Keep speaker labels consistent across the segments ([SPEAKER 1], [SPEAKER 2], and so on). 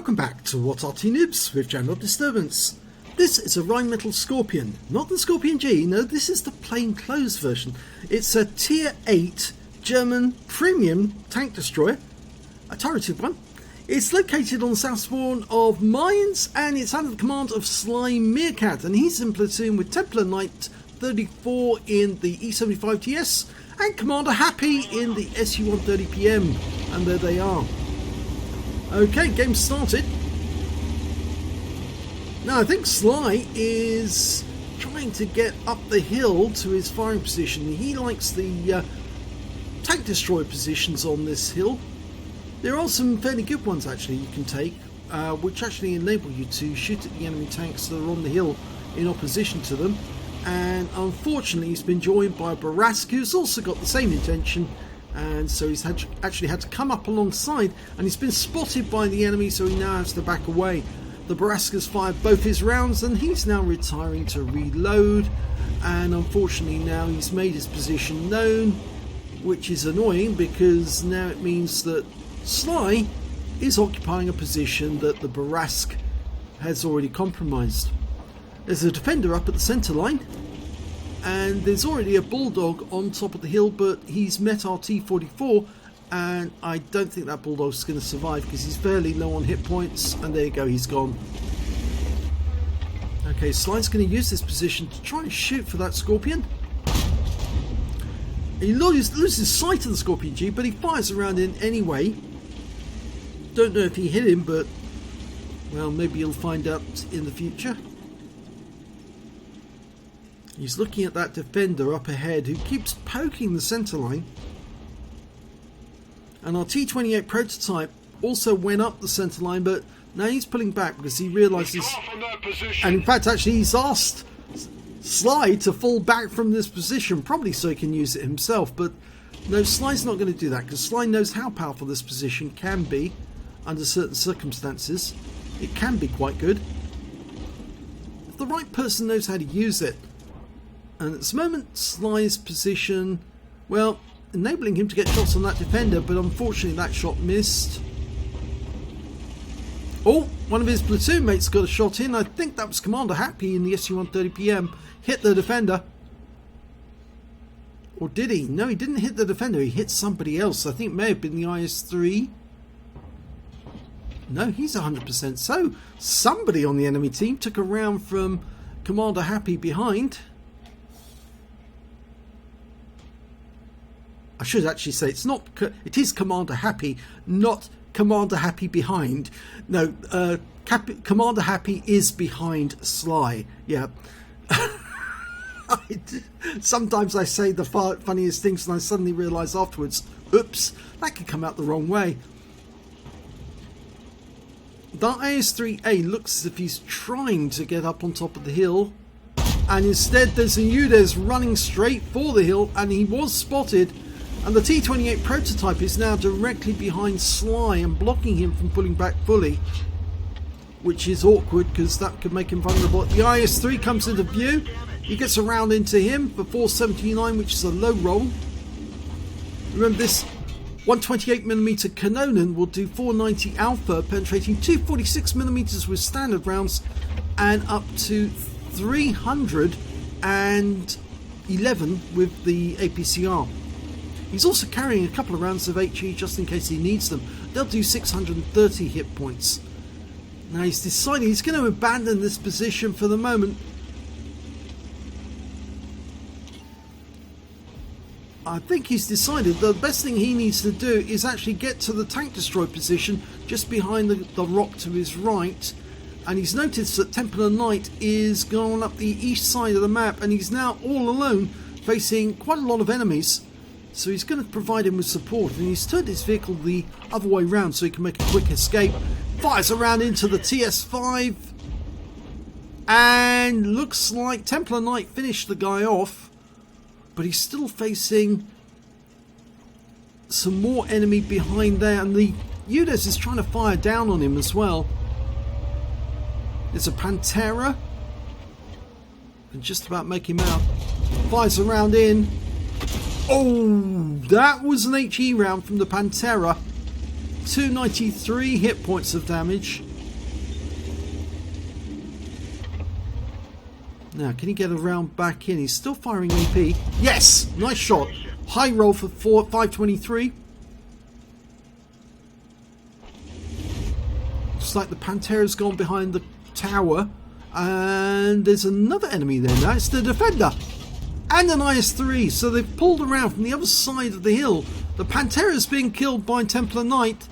[SPEAKER 1] Welcome back to What Arty Noobs with General Disturbance. This is a Rheinmetall Skorpion, not the Skorpion G, no, this is the plain clothes version. It's a tier 8 German premium tank destroyer, a turreted one. It's located on the south spawn of Mines and it's under the command of SlyMeerkat, and he's in platoon with Templar Knight 34 in the E75TS and Commander Happy in the SU130PM, and there they are. Okay, game started. Now I think Sly is trying to get up the hill to his firing position. He likes the tank destroyer positions on this hill. There are some fairly good ones actually you can take, which actually enable you to shoot at the enemy tanks that are on the hill in opposition to them. And unfortunately he's been joined by a Barask who's also got the same intention, and so he's actually had to come up alongside, and he's been spotted by the enemy, so he now has to back away. The Barask has fired both his rounds and he's now retiring to reload, and unfortunately now he's made his position known, which is annoying because now it means that Sly is occupying a position that the Barask has already compromised. There's a defender up at the centre line, and there's already a Bulldog on top of the hill, but he's met our T-44, and I don't think that Bulldog's going to survive because he's fairly low on hit points, and there you go, he's gone. Okay, Sly's going to use this position to try and shoot for that Skorpion. He loses sight of the Skorpion G, but he fires around in anyway. Don't know if he hit him, but well, maybe you'll find out in the future. He's looking at that defender up ahead who keeps poking the centre line. And our T-28 prototype also went up the centre line, but now he's pulling back because he realises, and in fact actually he's asked Sly to fall back from this position, probably so he can use it himself, but no, Sly's not going to do that because Sly knows how powerful this position can be under certain circumstances. It can be quite good if the right person knows how to use it. And at this moment, Sly's position, well, enabling him to get shots on that defender, but unfortunately that shot missed. Oh, one of his platoon mates got a shot in. I think that was Commander Happy in the SU130PM. Hit the defender. Or did he? No, he didn't hit the defender. He hit somebody else. I think it may have been the IS-3. No, he's 100%. So, somebody on the enemy team took a round from Commander Happy behind. I should actually say it is Commander Happy, not Commander Happy behind. No, Commander Happy is behind Sly. Yeah. Sometimes I say the funniest things and I suddenly realise afterwards, oops, that could come out the wrong way. The IS-3A looks as if he's trying to get up on top of the hill, and instead there's a Udes running straight for the hill, and he was spotted. And the T-28 prototype is now directly behind Sly and blocking him from pulling back fully, which is awkward because that could make him vulnerable. The IS-3 comes into view. He gets a round into him for 479, which is a low roll. Remember, this 128mm Canonen will do 490 alpha, penetrating 246mm with standard rounds and up to 311 with the APCR. He's also carrying a couple of rounds of HE just in case he needs them. They'll do 630 hit points. Now he's decided he's going to abandon this position for the moment. I think he's decided the best thing he needs to do is actually get to the tank destroyer position just behind the rock to his right. And he's noticed that Templar Knight is going up the east side of the map, and he's now all alone facing quite a lot of enemies. So he's going to provide him with support, and he's turned his vehicle the other way round so he can make a quick escape. Fires around into the TS5, and looks like Templar Knight finished the guy off, but he's still facing some more enemy behind there, and the Udes is trying to fire down on him as well. There's a Pantera, and just about make him out. Fires around in. Oh, that was an HE round from the Pantera. 293 hit points of damage. Now, can he get around back in? He's still firing AP. Yes! Nice shot. High roll for 523. Looks like the Pantera's gone behind the tower. And there's another enemy there now. It's the Defender. And an IS-3. So they've pulled around from the other side of the hill. The Pantera's being killed by Templar Knight.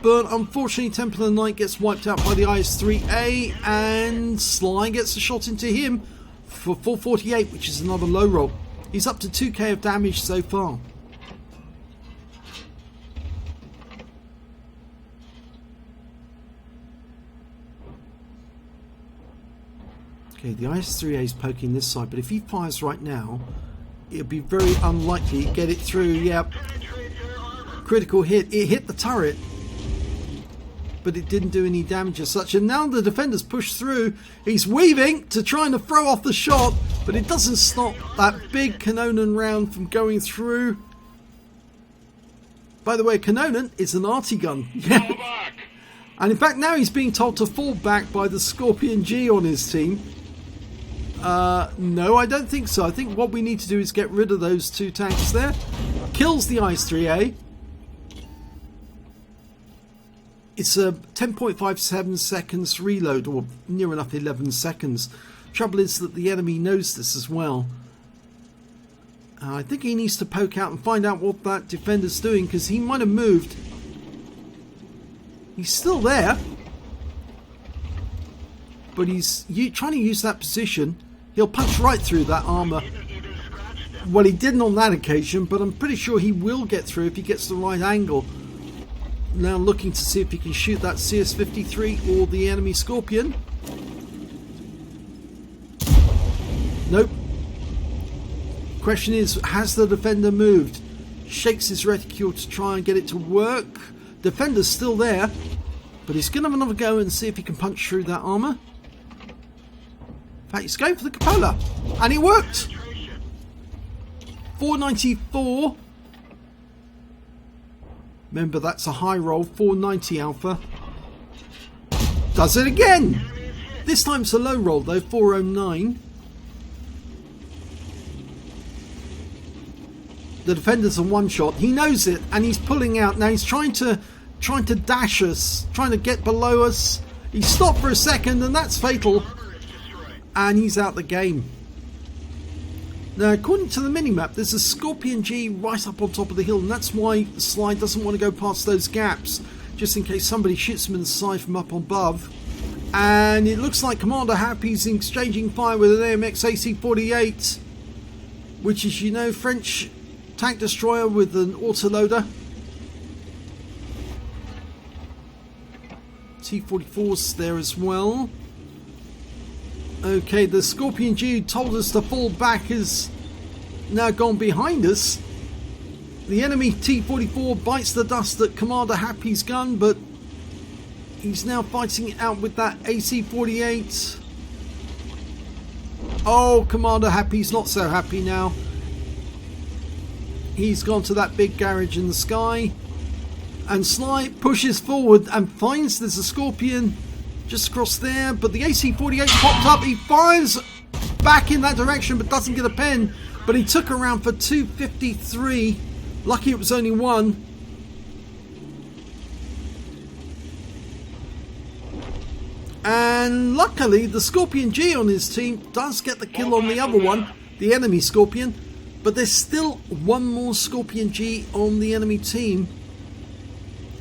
[SPEAKER 1] But unfortunately, Templar Knight gets wiped out by the IS-3A, and Sly gets a shot into him for 448, which is another low roll. He's up to 2k of damage so far. Okay, the IS-3A is poking this side, but if he fires right now, it'll be very unlikely to get it through. Yep. Critical hit. It hit the turret, but it didn't do any damage as such. And now the Defender's pushed through. He's weaving to trying to throw off the shot, but it doesn't stop that big Canonan round from going through. By the way, Canonan is an Arty gun. Yeah. And in fact, now he's being told to fall back by the Skorpion G on his team. No, I don't think so. I think what we need to do is get rid of those two tanks there. Kills the IS-3A. It's a 10.57 seconds reload, or near enough 11 seconds. Trouble is that the enemy knows this as well. I think he needs to poke out and find out what that Defender's doing, because he might have moved. He's still there, but he's trying to use that position. He'll punch right through that armor. Well, he didn't on that occasion, but I'm pretty sure he will get through if he gets the right angle. Now looking to see if he can shoot that CS-53 or the enemy Skorpion. Nope. Question is, has the Defender moved? Shakes his reticule to try and get it to work. Defender's still there, but he's going to have another go and see if he can punch through that armor. In fact, he's going for the cupola, and it worked. 494. Remember, that's a high roll. 490 alpha. Does it again. This time it's a low roll though. 409. The Defender's a one shot. He knows it, and he's pulling out. Now he's trying to dash us, trying to get below us. He stopped for a second, and that's fatal. And he's out the game. Now, according to the minimap, there's a Skorpion G right up on top of the hill, and that's why Sly doesn't want to go past those gaps, just in case somebody shoots him in the side from up above. And it looks like Commander Happy's exchanging fire with an AMX AC-48, which is, you know, French tank destroyer with an autoloader. T-44's there as well. Okay, the Skorpion G who told us to fall back has now gone behind us. The enemy T-44 bites the dust at Commander Happy's gun, but he's now fighting it out with that AC-48. Oh, Commander Happy's not so happy now. He's gone to that big garage in the sky, and Sly pushes forward and finds there's a Skorpion just across there, but the AC-48 popped up. He fires back in that direction but doesn't get a pen, but he took around for 253. Lucky it was only one. And luckily the Skorpion G on his team does get the kill on the other one, the enemy Skorpion, but there's still one more Skorpion G on the enemy team.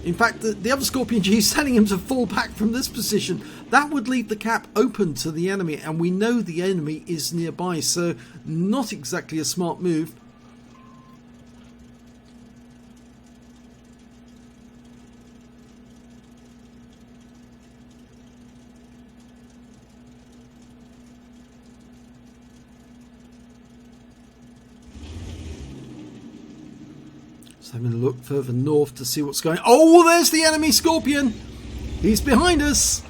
[SPEAKER 1] In fact, the other Skorpion G is telling him to fall back from this position. That would leave the cap open to the enemy, and we know the enemy is nearby, so not exactly a smart move. Having a look further north to see what's going on. Oh, there's the enemy Skorpion. He's behind us.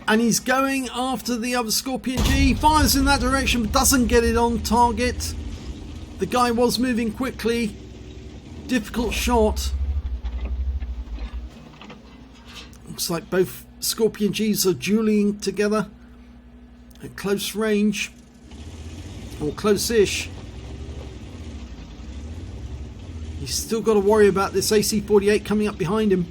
[SPEAKER 1] And he's going after the other Skorpion G. Fires in that direction but doesn't get it on target. The guy was moving quickly. Difficult shot. Looks like both Skorpion Gs are dueling together. at close range, or close-ish. He's still got to worry about this AC-48 coming up behind him.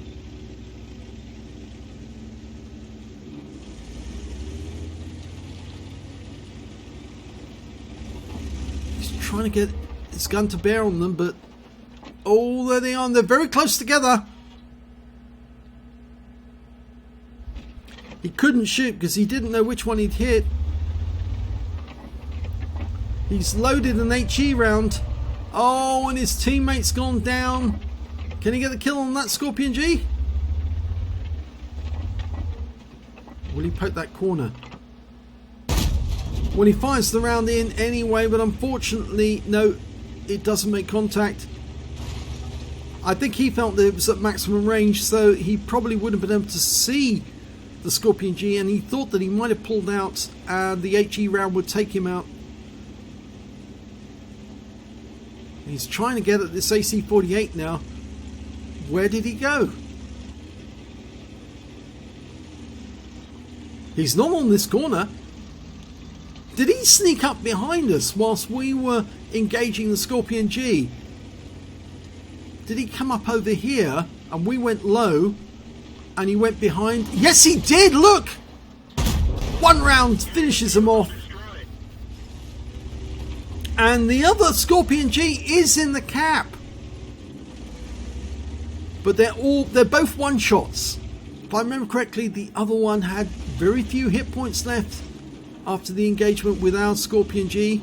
[SPEAKER 1] He's trying to get his gun to bear on them, but oh, there they are. They're very close together. He couldn't shoot because he didn't know which one he'd hit. He's loaded an HE round. Oh, and his teammate's gone down. Can he get the kill on that Skorpion G? Will he poke that corner? Well, he fires the round in anyway, but unfortunately, no, it doesn't make contact. I think he felt that it was at maximum range, so he probably wouldn't have been able to see the Skorpion G, and he thought that he might have pulled out and the HE round would take him out. He's trying to get at this AC-48 now. Where did he go? He's not on this corner. Did he sneak up behind us whilst we were engaging the Skorpion G? Did he come up over here and we went low and he went behind? Yes, he did! Look! One round finishes him off. And the other Skorpion G is in the cap. But they're both one shots. If I remember correctly, the other one had very few hit points left after the engagement with our Skorpion G.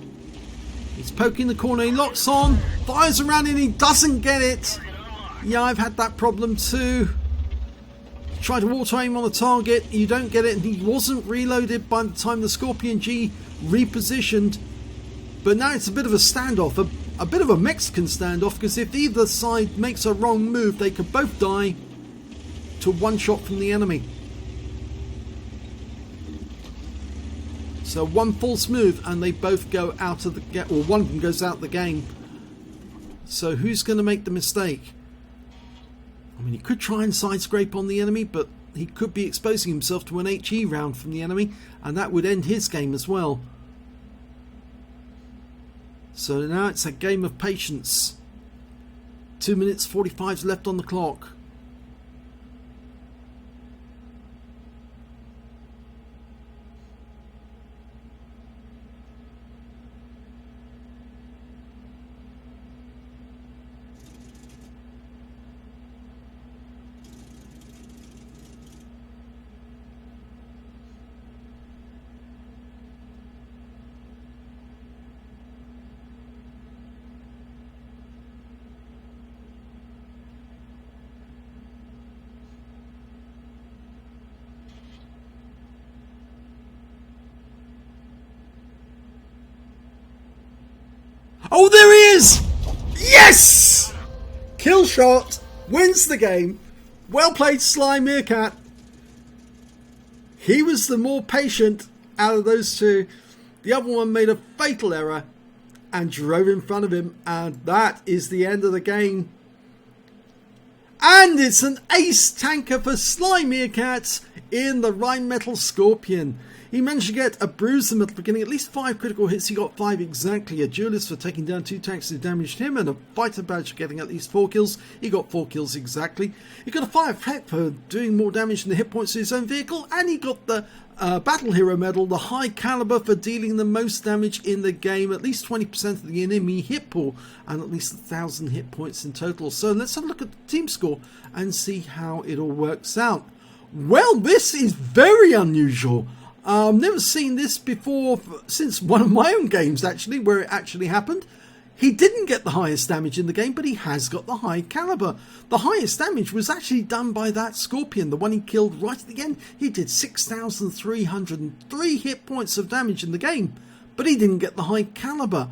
[SPEAKER 1] He's poking the corner, he locks on, fires around and he doesn't get it. Yeah, I've had that problem too. Try to auto aim on the target, you don't get it, and he wasn't reloaded by the time the Skorpion G repositioned. But now it's a bit of a standoff, a bit of a Mexican standoff, because if either side makes a wrong move, they could both die to one shot from the enemy. So one false move and they both go out of the game, or one of them goes out of the game. So who's going to make the mistake? I mean, he could try and side scrape on the enemy, but he could be exposing himself to an HE round from the enemy, and that would end his game as well. So now it's a game of patience. 2 minutes 45 left on the clock. Oh, there he is! Yes! Kill shot wins the game. Well played, SlyMeerkat. He was the more patient out of those two. The other one made a fatal error and drove in front of him, and that is the end of the game. And it's an ace tanker for SlyMeerkat in the Rheinmetall Skorpion. He managed to get a bruiser at the beginning, at least 5 critical hits. He got 5 exactly. A duelist for taking down 2 tanks who damaged him, and a fighter badge for getting at least 4 kills. He got 4 kills exactly. He got a fire threat for doing more damage than the hit points to his own vehicle, and he got the Battle Hero medal, the high caliber for dealing the most damage in the game, at least 20% of the enemy hit pool, and at least 1,000 hit points in total. So let's have a look at the team score and see how it all works out. Well, this is very unusual. Never seen this before since one of my own games, actually, where it actually happened. He didn't get the highest damage in the game, but he has got the high caliber. The highest damage was actually done by that Skorpion, the one he killed right at the end. He did 6,303 hit points of damage in the game, but he didn't get the high caliber.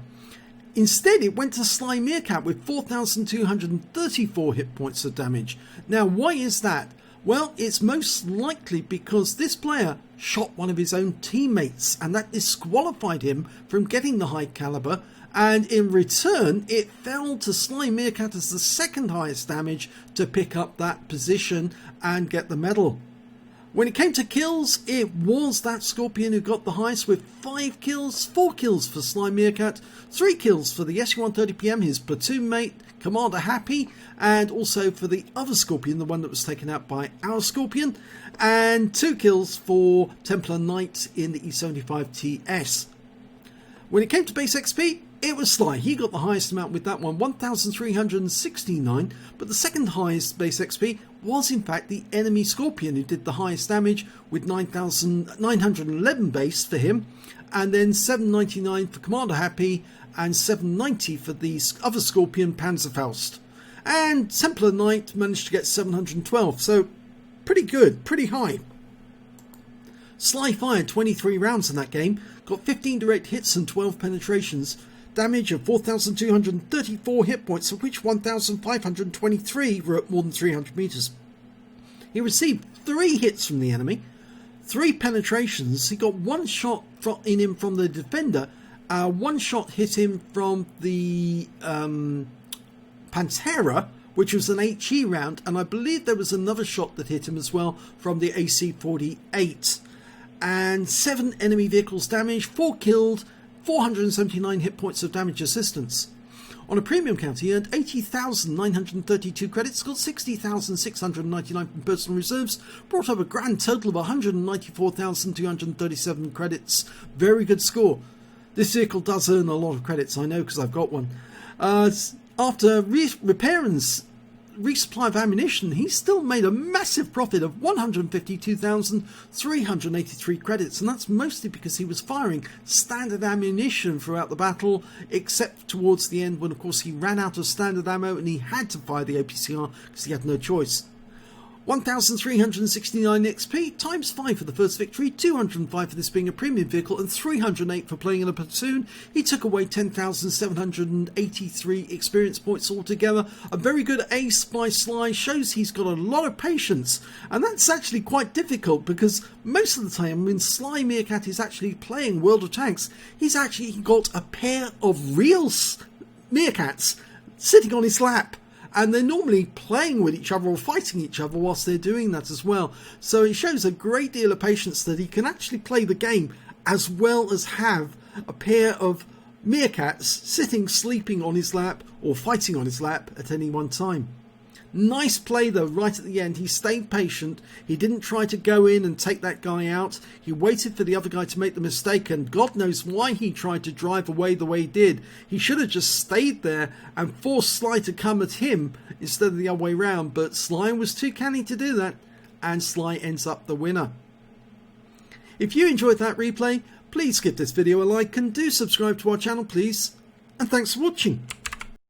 [SPEAKER 1] Instead, it went to SlyMeerkat with 4,234 hit points of damage. Now, why is that? Well, it's most likely because this player shot one of his own teammates, and that disqualified him from getting the high caliber, and in return it fell to SlyMeerkat as the second highest damage to pick up that position and get the medal. When it came to kills, it was that Skorpion who got the highest with 5 kills, 4 kills for SlyMeerkat, 3 kills for the SU-130PM, his platoon mate, Commander Happy, and also for the other Skorpion, the one that was taken out by our Skorpion, and 2 kills for Templar Knight in the E75TS. When it came to base XP, it was Sly. He got the highest amount with that one, 1,369, but the second highest base XP was in fact the enemy Skorpion, who did the highest damage with 9,911 base for him, and then 799 for Commander Happy, and 790 for the other Skorpion, Panzerfaust. And Templar Knight managed to get 712, so pretty good, pretty high. Sly fired 23 rounds in that game, got 15 direct hits and 12 penetrations, damage of 4,234 hit points, of which 1,523 were at more than 300 meters. He received 3 hits from the enemy, 3 penetrations. He got 1 shot in him from the defender, 1 shot hit him from the Pantera, which was an HE round, and I believe there was another shot that hit him as well from the AC-48. And 7 enemy vehicles damaged, 4 killed, 479 hit points of damage assistance. On a premium count, he earned 80,932 credits, got 60,699 from personal reserves, brought up a grand total of 194,237 credits. Very good score. This vehicle does earn a lot of credits, I know, because I've got one. After repair and resupply of ammunition, he still made a massive profit of 152,383 credits, and that's mostly because he was firing standard ammunition throughout the battle, except towards the end when of course he ran out of standard ammo and he had to fire the APCR because he had no choice. 1,369 XP times 5 for the first victory, 205 for this being a premium vehicle, and 308 for playing in a platoon. He took away 10,783 experience points altogether. A very good ace by Sly, shows he's got a lot of patience, and that's actually quite difficult because most of the time when SlyMeerkat is actually playing World of Tanks, he's actually got a pair of real meerkats sitting on his lap. And they're normally playing with each other or fighting each other whilst they're doing that as well. So it shows a great deal of patience that he can actually play the game as well as have a pair of meerkats sitting, sleeping on his lap or fighting on his lap at any one time. Nice play though, right at the end. He stayed patient. He didn't try to go in and take that guy out. He waited for the other guy to make the mistake, and God knows why he tried to drive away the way he did. He should have just stayed there and forced Sly to come at him instead of the other way round, but Sly was too canny to do that, and Sly ends up the winner. If you enjoyed that replay, please give this video a like and do subscribe to our channel please, and thanks for watching.